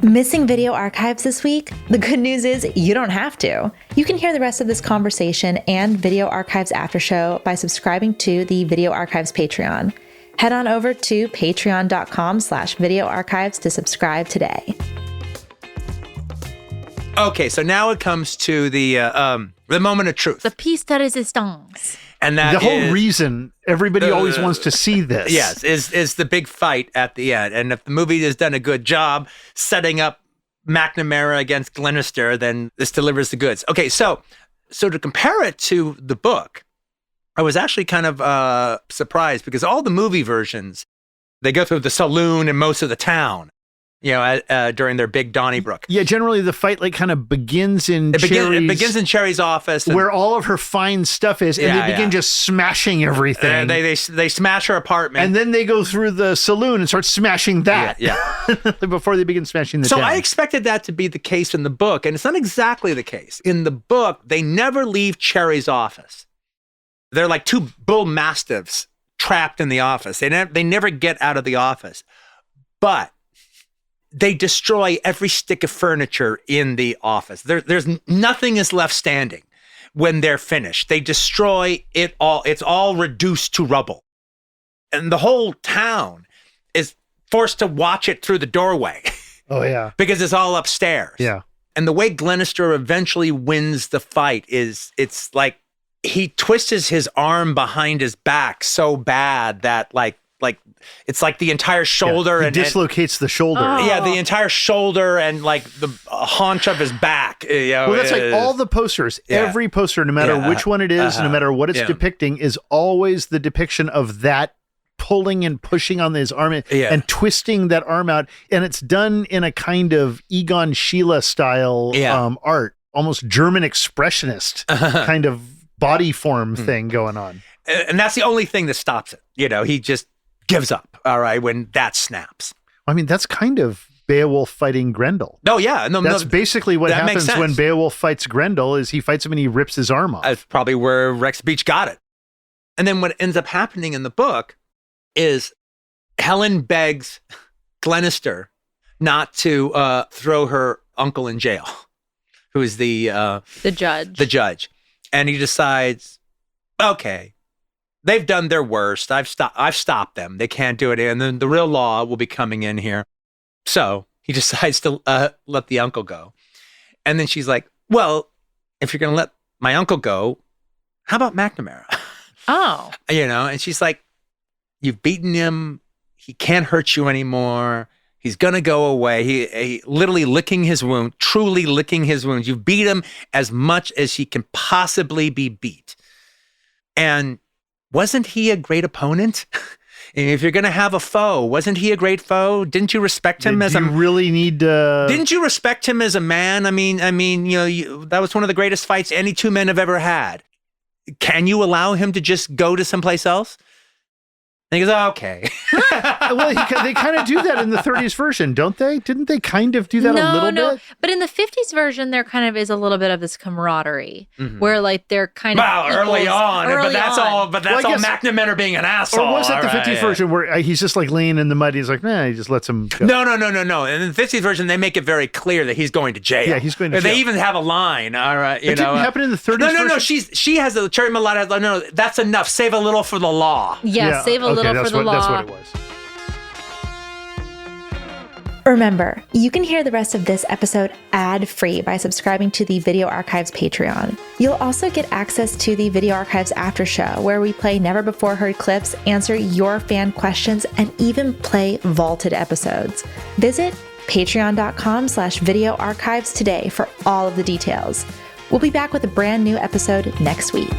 Missing video archives this week? The good news is you don't have to. You can hear the rest of this conversation and Video Archives After Show by subscribing to the Video Archives Patreon. Head on over to patreon.com/video archives to subscribe today. Okay, so now it comes to the moment of truth. The piece de resistance. And that the whole reason everybody always wants to see this. Yes, is the big fight at the end. And if the movie has done a good job setting up McNamara against Glenister, then this delivers the goods. Okay, so to compare it to the book, I was actually kind of surprised because all the movie versions, they go through the saloon and most of the town, during their big Donnybrook. Yeah, generally the fight kind of begins in Cherry's... It begins in Cherry's office. Where all of her fine stuff is, and they begin just smashing everything. They smash her apartment. And then they go through the saloon and start smashing that. Yeah. Before they begin smashing the town. So I expected that to be the case in the book, and it's not exactly the case. In the book, they never leave Cherry's office. They're like two bull mastiffs trapped in the office. They never get out of the office. But they destroy every stick of furniture in the office. There's nothing is left standing when they're finished. They destroy it all. It's all reduced to rubble. And the whole town is forced to watch it through the doorway. Oh, yeah. Because it's all upstairs. Yeah. And the way Glenister eventually wins the fight is it's like he twists his arm behind his back so bad that like it's like the entire shoulder he dislocates the shoulder. Yeah, the entire shoulder and like the haunch of his back. Well, that's like all the posters. Yeah. Every poster, no matter which one it is, no matter what it's depicting, is always the depiction of that pulling and pushing on his arm and twisting that arm out. And it's done in a kind of Egon Schiele style art, almost German expressionist kind of body form thing going on. And that's the only thing that stops it. He just gives up, all right, when that snaps. I mean, that's kind of Beowulf fighting Grendel. Oh, yeah. That's basically what happens when Beowulf fights Grendel is he fights him and he rips his arm off. That's probably where Rex Beach got it. And then what ends up happening in the book is Helen begs Glenister not to throw her uncle in jail, who is the judge. The judge. And he decides, okay, they've done their worst. I've stopped them. They can't do it. And then the real law will be coming in here. So he decides to let the uncle go. And then she's like, well, if you're going to let my uncle go, how about McNamara? Oh. And she's like, you've beaten him. He can't hurt you anymore. He's going to go away. He literally licking his wound, truly licking his wounds. You've beat him as much as he can possibly be beat. And wasn't he a great opponent? And if you're going to have a foe, wasn't he a great foe? Didn't you respect him as a... really need to... Didn't you respect him as a man? I mean, that was one of the greatest fights any two men have ever had. Can you allow him to just go to someplace else? And he goes, oh, okay. Well, they kind of do that in the 30s version, don't they? Didn't they kind of do that a little bit? But in the 50s version, there kind of is a little bit of this camaraderie where like they're kind of early on. But that's all McNamara being an asshole. Or was that the 50s version where he's just like laying in the mud? He's like, he just lets him go. No. And in the 50s version, they make it very clear that he's going to jail. Yeah, he's going to jail. They even have a line. All right, it didn't happen in the 30s version? No. She has the Cherry Mulatto has no. That's enough. Save a little for the law. Yeah, save a little for the law. That's what it was. Remember, you can hear the rest of this episode ad-free by subscribing to the Video Archives Patreon. You'll also get access to the Video Archives After Show, where we play never-before-heard clips, answer your fan questions, and even play vaulted episodes. Visit patreon.com/video archives today for all of the details. We'll be back with a brand new episode next week.